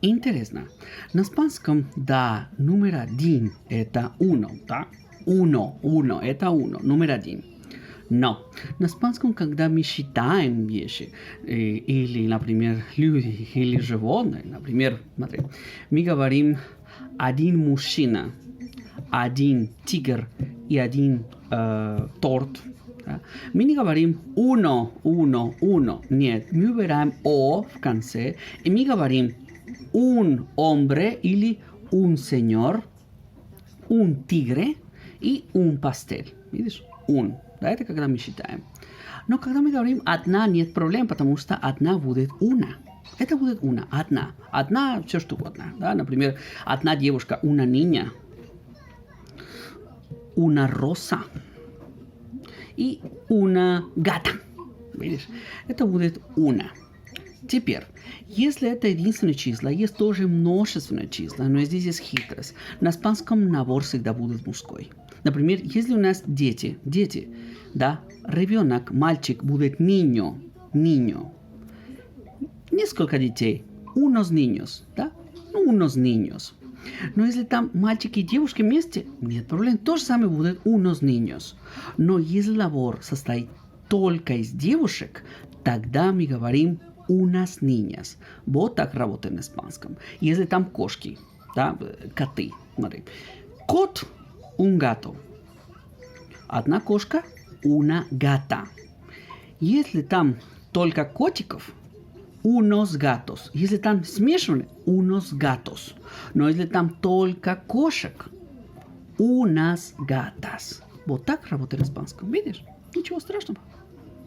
Интересно. На испанском, да, номер один – это uno, да? Uno, это uno, номер один. Но на испанском, когда мы считаем вещи, или, например, люди, или животные, например, смотри, мы говорим один мужчина, один тигр и один торт. Да? Мы не говорим uno. Нет, мы убираем о в конце, и мы говорим un hombre или un señor, un tigre и un pastel. Видишь? Un. Да, это когда мы считаем. Но когда мы говорим одна, нет проблем, потому что одна будет una. Это будет una, одна. Одна, все что угодно. Да? Например, одна девушка, una niña, una rosa и una gata. Видишь? Это будет una. Теперь, если это единственное число, есть тоже множественное число, но здесь есть хитрость. На испанском набор всегда будет мужской. Например, если у нас дети, да, ребенок, мальчик будет niño. Несколько детей, unos niños, да, unos niños. Но если там мальчики и девушки вместе, нет проблем, то же самое будет unos niños. Но если набор состоит только из девушек, тогда мы говорим unas niñas. Вот так работает на испанском. Если там кошки, да, коты, смотри. Кот, un gato. Одна кошка, una gata. Если там только котиков, unos gatos. Если там смешаны, unos gatos. Но если там только кошек, unas gatas. Вот так работает на испанском. Видишь? Ничего страшного.